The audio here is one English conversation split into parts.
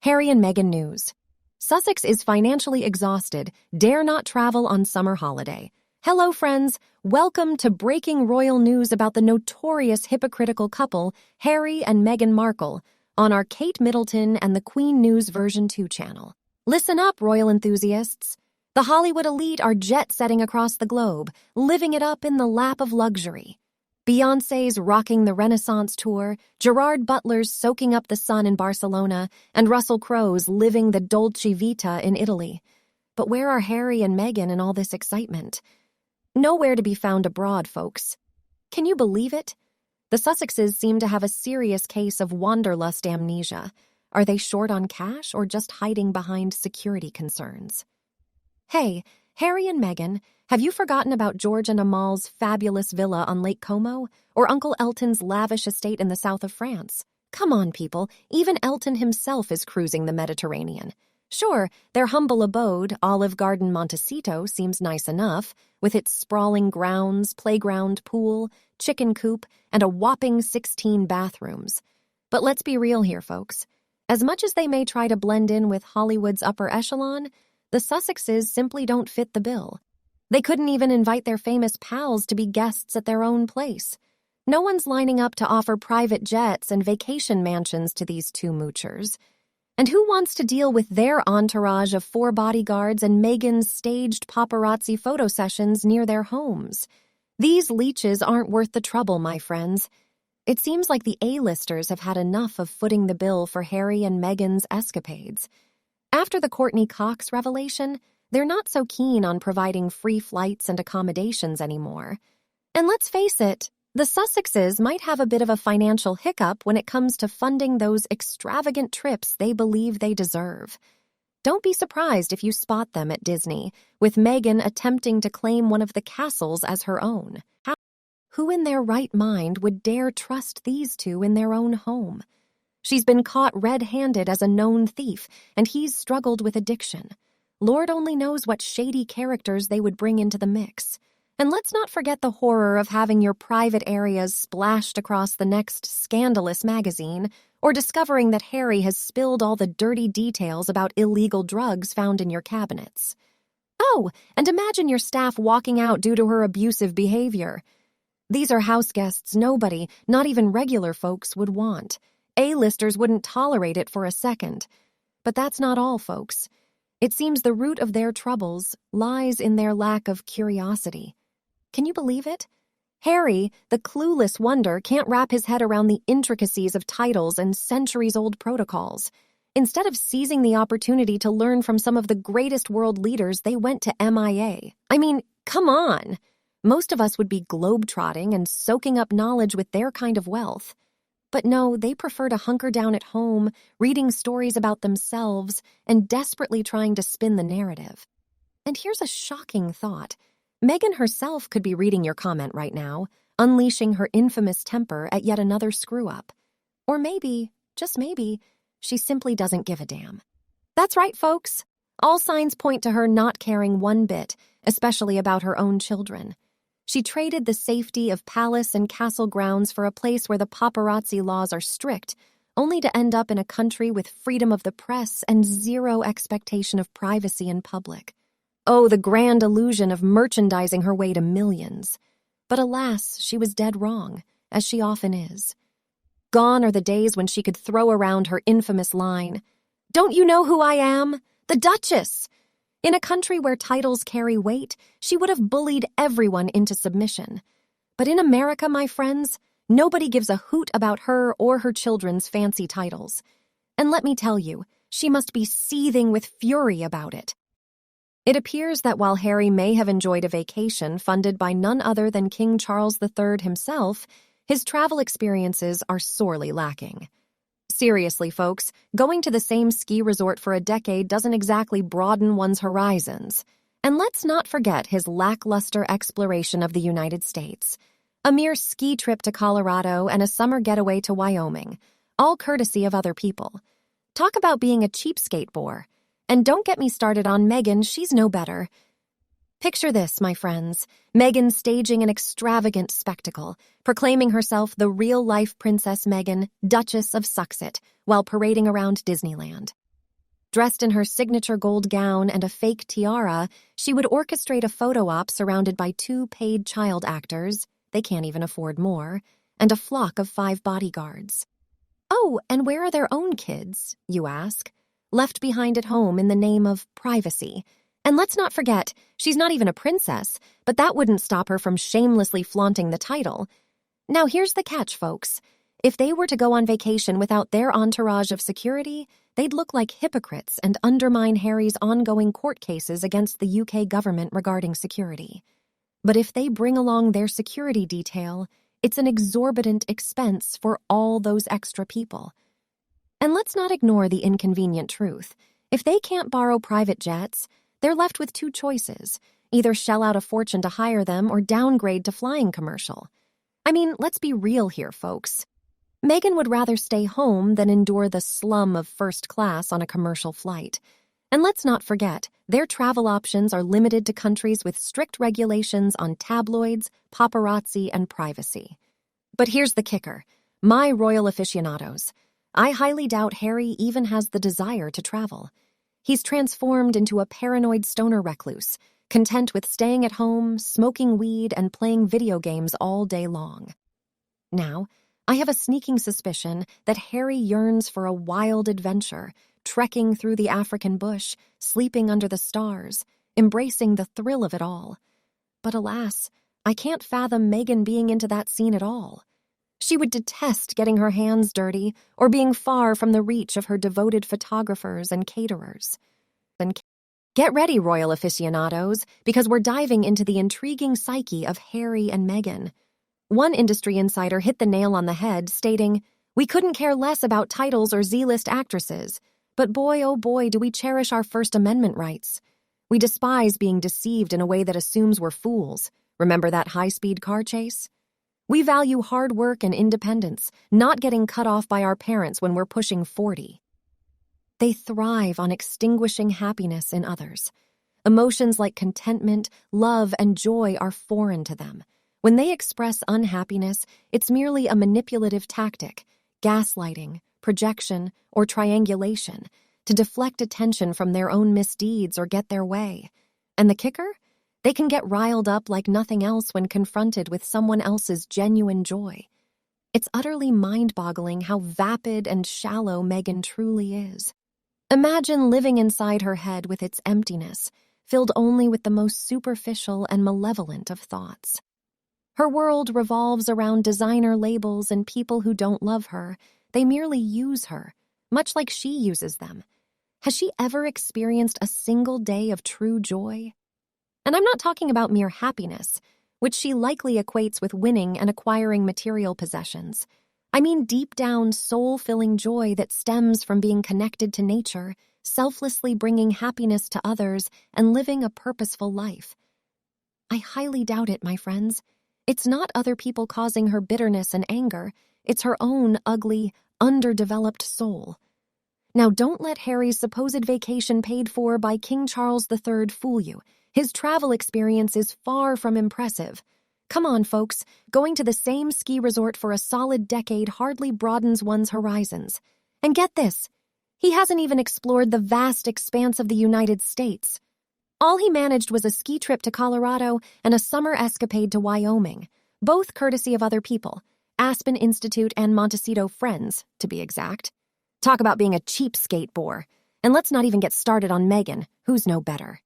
Harry and Meghan news. Sussex is financially exhausted, dare not travel on summer holiday. Hello, friends. Welcome to breaking royal news about the notorious hypocritical couple, Harry and Meghan Markle, on our Kate Middleton and the Queen News version 2 channel. Listen up, royal enthusiasts. The Hollywood elite are jet-setting across the globe, living it up in the lap of luxury. Beyoncé's rocking the Renaissance tour, Gerard Butler's soaking up the sun in Barcelona, and Russell Crowe's living the Dolce Vita in Italy. But where are Harry and Meghan in all this excitement? Nowhere to be found abroad, folks. Can you believe it? The Sussexes seem to have a serious case of wanderlust amnesia. Are they short on cash or just hiding behind security concerns? Hey, Harry and Meghan, have you forgotten about George and Amal's fabulous villa on Lake Como, or Uncle Elton's lavish estate in the south of France? Come on, people, even Elton himself is cruising the Mediterranean. Sure, their humble abode, Olive Garden Montecito, seems nice enough, with its sprawling grounds, playground, pool, chicken coop, and a whopping 16 bathrooms. But let's be real here, folks. As much as they may try to blend in with Hollywood's upper echelon, the Sussexes simply don't fit the bill. They couldn't even invite their famous pals to be guests at their own place. No one's lining up to offer private jets and vacation mansions to these two moochers. And who wants to deal with their entourage of 4 bodyguards and Meghan's staged paparazzi photo sessions near their homes? These leeches aren't worth the trouble, my friends. It seems like the A-listers have had enough of footing the bill for Harry and Meghan's escapades. After the Courtney Cox revelation, they're not so keen on providing free flights and accommodations anymore. And let's face it, the Sussexes might have a bit of a financial hiccup when it comes to funding those extravagant trips they believe they deserve. Don't be surprised if you spot them at Disney, with Meghan attempting to claim one of the castles as her own. Who in their right mind would dare trust these two in their own home? She's been caught red-handed as a known thief, and he's struggled with addiction. Lord only knows what shady characters they would bring into the mix. And let's not forget the horror of having your private areas splashed across the next scandalous magazine, or discovering that Harry has spilled all the dirty details about illegal drugs found in your cabinets. Oh, and imagine your staff walking out due to her abusive behavior. These are house guests nobody, not even regular folks, would want. A-listers wouldn't tolerate it for a second. But that's not all, folks. It seems the root of their troubles lies in their lack of curiosity. Can you believe it? Harry, the clueless wonder, can't wrap his head around the intricacies of titles and centuries-old protocols. Instead of seizing the opportunity to learn from some of the greatest world leaders, they went to MIA. I mean, come on! Most of us would be globe-trotting and soaking up knowledge with their kind of wealth. But no, they prefer to hunker down at home, reading stories about themselves, and desperately trying to spin the narrative. And here's a shocking thought. Meghan herself could be reading your comment right now, unleashing her infamous temper at yet another screw-up. Or maybe, just maybe, she simply doesn't give a damn. That's right, folks. All signs point to her not caring one bit, especially about her own children. She traded the safety of palace and castle grounds for a place where the paparazzi laws are strict, only to end up in a country with freedom of the press and zero expectation of privacy in public. Oh, the grand illusion of merchandising her way to millions. But alas, she was dead wrong, as she often is. Gone are the days when she could throw around her infamous line, "Don't you know who I am? The Duchess!" In a country where titles carry weight, she would have bullied everyone into submission. But in America, my friends, nobody gives a hoot about her or her children's fancy titles. And let me tell you, she must be seething with fury about it. It appears that while Harry may have enjoyed a vacation funded by none other than King Charles III himself, his travel experiences are sorely lacking. Seriously, folks, going to the same ski resort for a decade doesn't exactly broaden one's horizons. And let's not forget his lackluster exploration of the United States. A mere ski trip to Colorado and a summer getaway to Wyoming, all courtesy of other people. Talk about being a cheapskate bore. And don't get me started on Meghan, she's no better. Picture this, my friends. Meghan staging an extravagant spectacle, proclaiming herself the real-life Princess Meghan, Duchess of Sussexes, while parading around Disneyland. Dressed in her signature gold gown and a fake tiara, she would orchestrate a photo op surrounded by 2 paid child actors, they can't even afford more, and a flock of 5 bodyguards. Oh, and where are their own kids, you ask? Left behind at home in the name of privacy. And let's not forget, she's not even a princess, but that wouldn't stop her from shamelessly flaunting the title. Now here's the catch, folks. If they were to go on vacation without their entourage of security, they'd look like hypocrites and undermine Harry's ongoing court cases against the UK government regarding security. But if they bring along their security detail, it's an exorbitant expense for all those extra people. And let's not ignore the inconvenient truth. If they can't borrow private jets, they're left with 2 choices: either shell out a fortune to hire them or downgrade to flying commercial. I mean, let's be real here, folks. Meghan would rather stay home than endure the slum of first class on a commercial flight. And let's not forget, their travel options are limited to countries with strict regulations on tabloids, paparazzi, and privacy. But here's the kicker. My royal aficionados, I highly doubt Harry even has the desire to travel. He's transformed into a paranoid stoner recluse, content with staying at home, smoking weed, and playing video games all day long. Now, I have a sneaking suspicion that Harry yearns for a wild adventure, trekking through the African bush, sleeping under the stars, embracing the thrill of it all. But alas, I can't fathom Meghan being into that scene at all. She would detest getting her hands dirty or being far from the reach of her devoted photographers and caterers. Then get ready, royal aficionados, because we're diving into the intriguing psyche of Harry and Meghan. One industry insider hit the nail on the head, stating, "We couldn't care less about titles or Z-list actresses, but boy, oh boy, do we cherish our First Amendment rights. We despise being deceived in a way that assumes we're fools. Remember that high-speed car chase? We value hard work and independence, not getting cut off by our parents when we're pushing 40. They thrive on extinguishing happiness in others. Emotions like contentment, love, and joy are foreign to them. When they express unhappiness, it's merely a manipulative tactic, gaslighting, projection, or triangulation, to deflect attention from their own misdeeds or get their way. And the kicker? They can get riled up like nothing else when confronted with someone else's genuine joy. It's utterly mind-boggling how vapid and shallow Meghan truly is. Imagine living inside her head with its emptiness, filled only with the most superficial and malevolent of thoughts. Her world revolves around designer labels and people who don't love her. They merely use her, much like she uses them. Has she ever experienced a single day of true joy? And I'm not talking about mere happiness, which she likely equates with winning and acquiring material possessions. I mean deep down, soul-filling joy that stems from being connected to nature, selflessly bringing happiness to others, and living a purposeful life. I highly doubt it, my friends. It's not other people causing her bitterness and anger. It's her own ugly, underdeveloped soul. Now, don't let Harry's supposed vacation paid for by King Charles III fool you. His travel experience is far from impressive. Come on, folks, going to the same ski resort for a solid decade hardly broadens one's horizons. And get this, he hasn't even explored the vast expanse of the United States. All he managed was a ski trip to Colorado and a summer escapade to Wyoming, both courtesy of other people, Aspen Institute and Montecito Friends, to be exact. Talk about being a cheapskate bore. And let's not even get started on Meghan, who's no better.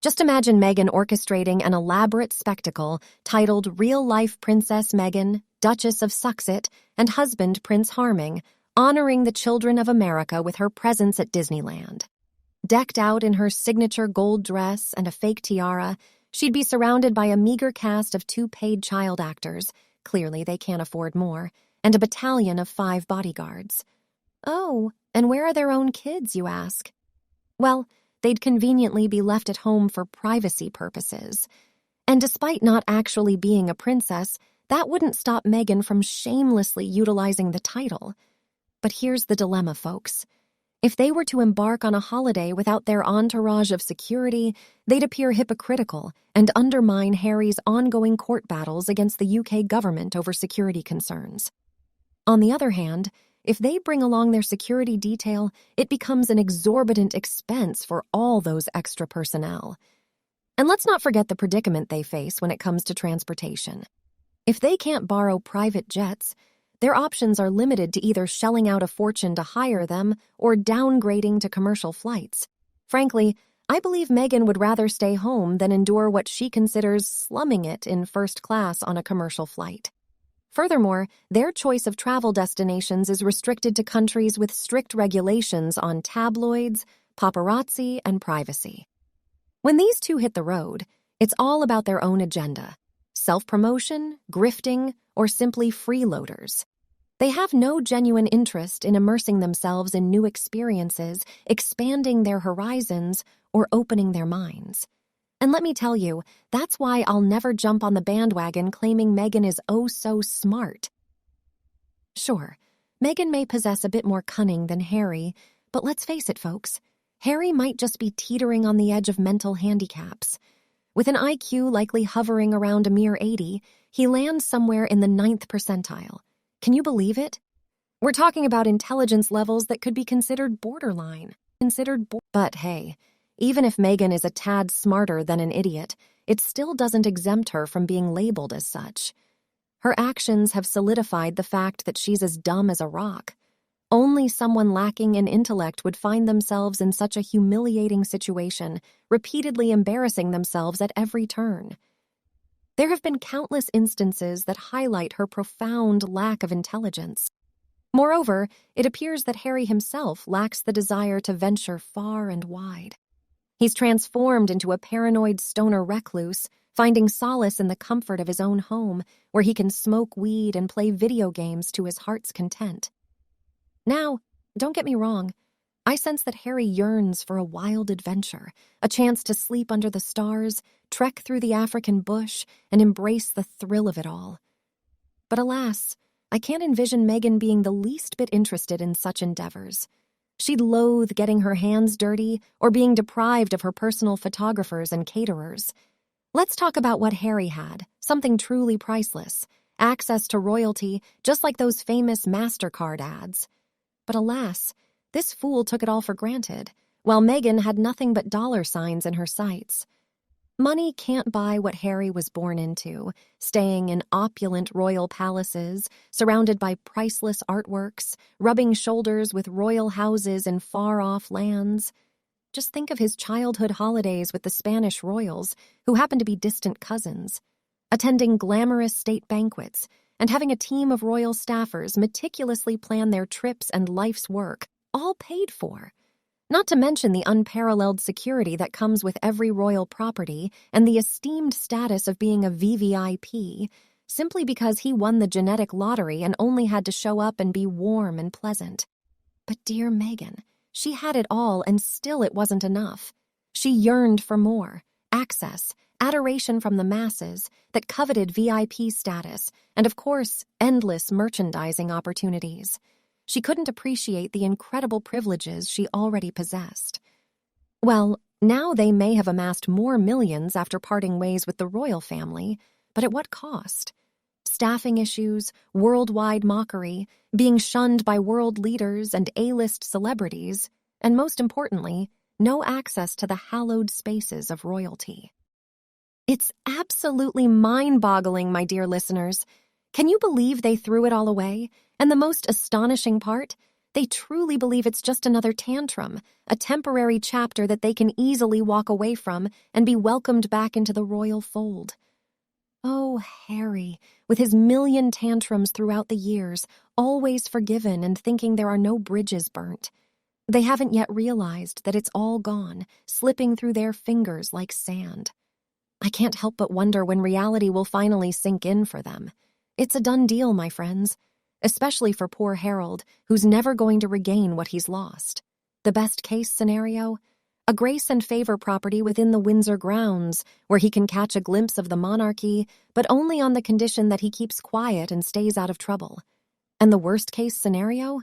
Just imagine Meghan orchestrating an elaborate spectacle titled Real-Life Princess Meghan, Duchess of Sussexes, and Husband Prince Harming, honoring the children of America with her presence at Disneyland. Decked out in her signature gold dress and a fake tiara, she'd be surrounded by a meager cast of 2 paid child actors, clearly they can't afford more, and a battalion of 5 bodyguards. Oh, and where are their own kids, you ask? Well, they'd conveniently be left at home for privacy purposes. And despite not actually being a princess, that wouldn't stop Meghan from shamelessly utilizing the title. But here's the dilemma, folks. If they were to embark on a holiday without their entourage of security, they'd appear hypocritical and undermine Harry's ongoing court battles against the UK government over security concerns. On the other hand, if they bring along their security detail, it becomes an exorbitant expense for all those extra personnel. And let's not forget the predicament they face when it comes to transportation. If they can't borrow private jets, their options are limited to either shelling out a fortune to hire them or downgrading to commercial flights. Frankly, I believe Meghan would rather stay home than endure what she considers slumming it in first class on a commercial flight. Furthermore, their choice of travel destinations is restricted to countries with strict regulations on tabloids, paparazzi, and privacy. When these two hit the road, it's all about their own agenda: self-promotion, grifting, or simply freeloaders. They have no genuine interest in immersing themselves in new experiences, expanding their horizons, or opening their minds. And let me tell you, that's why I'll never jump on the bandwagon claiming Meghan is oh so smart. Sure, Meghan may possess a bit more cunning than Harry, but let's face it, folks, Harry might just be teetering on the edge of mental handicaps. With an IQ likely hovering around a mere 80, he lands somewhere in the 9th percentile. Can you believe it? We're talking about intelligence levels that could be considered borderline. But hey, even if Meghan is a tad smarter than an idiot, it still doesn't exempt her from being labeled as such. Her actions have solidified the fact that she's as dumb as a rock. Only someone lacking in intellect would find themselves in such a humiliating situation, repeatedly embarrassing themselves at every turn. There have been countless instances that highlight her profound lack of intelligence. Moreover, it appears that Harry himself lacks the desire to venture far and wide. He's transformed into a paranoid stoner recluse, finding solace in the comfort of his own home, where he can smoke weed and play video games to his heart's content. Now, don't get me wrong, I sense that Harry yearns for a wild adventure, a chance to sleep under the stars, trek through the African bush, and embrace the thrill of it all. But alas, I can't envision Meghan being the least bit interested in such endeavors. She'd loathe getting her hands dirty or being deprived of her personal photographers and caterers. Let's talk about what Harry had, something truly priceless: access to royalty, just like those famous MasterCard ads. But alas, this fool took it all for granted, while Meghan had nothing but dollar signs in her sights. Money can't buy what Harry was born into, staying in opulent royal palaces, surrounded by priceless artworks, rubbing shoulders with royal houses in far-off lands. Just think of his childhood holidays with the Spanish royals, who happen to be distant cousins, attending glamorous state banquets, and having a team of royal staffers meticulously plan their trips and life's work, all paid for. Not to mention the unparalleled security that comes with every royal property and the esteemed status of being a VVIP, simply because he won the genetic lottery and only had to show up and be warm and pleasant. But dear Meghan, she had it all and still it wasn't enough. She yearned for more: access, adoration from the masses, that coveted VIP status, and of course, endless merchandising opportunities. She couldn't appreciate the incredible privileges she already possessed. Well, now they may have amassed more millions after parting ways with the royal family, but at what cost? Staffing issues, worldwide mockery, being shunned by world leaders and A-list celebrities, and most importantly, no access to the hallowed spaces of royalty. It's absolutely mind-boggling, my dear listeners. Can you believe they threw it all away? And the most astonishing part? They truly believe it's just another tantrum, a temporary chapter that they can easily walk away from and be welcomed back into the royal fold. Oh, Harry, with his million tantrums throughout the years, always forgiven and thinking there are no bridges burnt. They haven't yet realized that it's all gone, slipping through their fingers like sand. I can't help but wonder when reality will finally sink in for them. It's a done deal, my friends. Especially for poor Harold, who's never going to regain what he's lost. The best-case scenario? A grace and favor property within the Windsor grounds, where he can catch a glimpse of the monarchy, but only on the condition that he keeps quiet and stays out of trouble. And the worst-case scenario?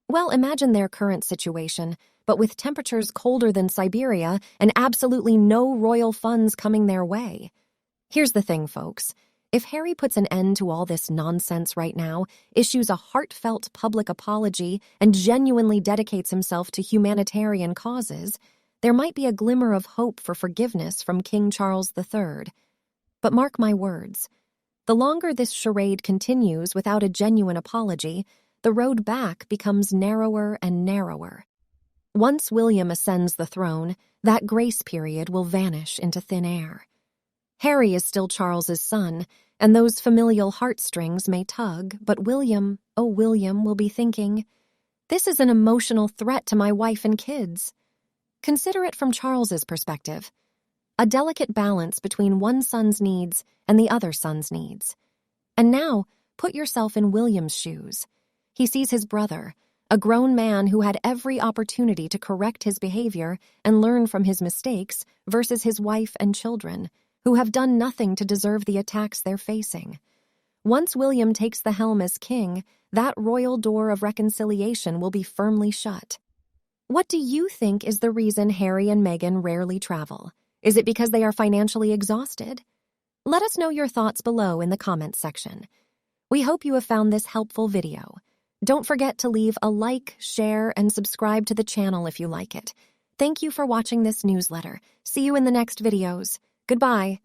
Well, imagine their current situation, but with temperatures colder than Siberia and absolutely no royal funds coming their way. Here's the thing, folks. If Harry puts an end to all this nonsense right now, issues a heartfelt public apology, and genuinely dedicates himself to humanitarian causes, there might be a glimmer of hope for forgiveness from King Charles III. But mark my words, the longer this charade continues without a genuine apology, the road back becomes narrower and narrower. Once William ascends the throne, that grace period will vanish into thin air. Harry is still Charles's son, and those familial heartstrings may tug, but William, oh William, will be thinking, "This is an emotional threat to my wife and kids." Consider it from Charles's perspective. A delicate balance between one son's needs and the other son's needs. And now, put yourself in William's shoes. He sees his brother, a grown man who had every opportunity to correct his behavior and learn from his mistakes, versus his wife and children, who have done nothing to deserve the attacks they're facing. Once William takes the helm as king, that royal door of reconciliation will be firmly shut. What do you think is the reason Harry and Meghan rarely travel? Is it because they are financially exhausted? Let us know your thoughts below in the comments section. We hope you have found this helpful video. Don't forget to leave a like, share, and subscribe to the channel if you like it. Thank you for watching this newsletter. See you in the next videos. Goodbye.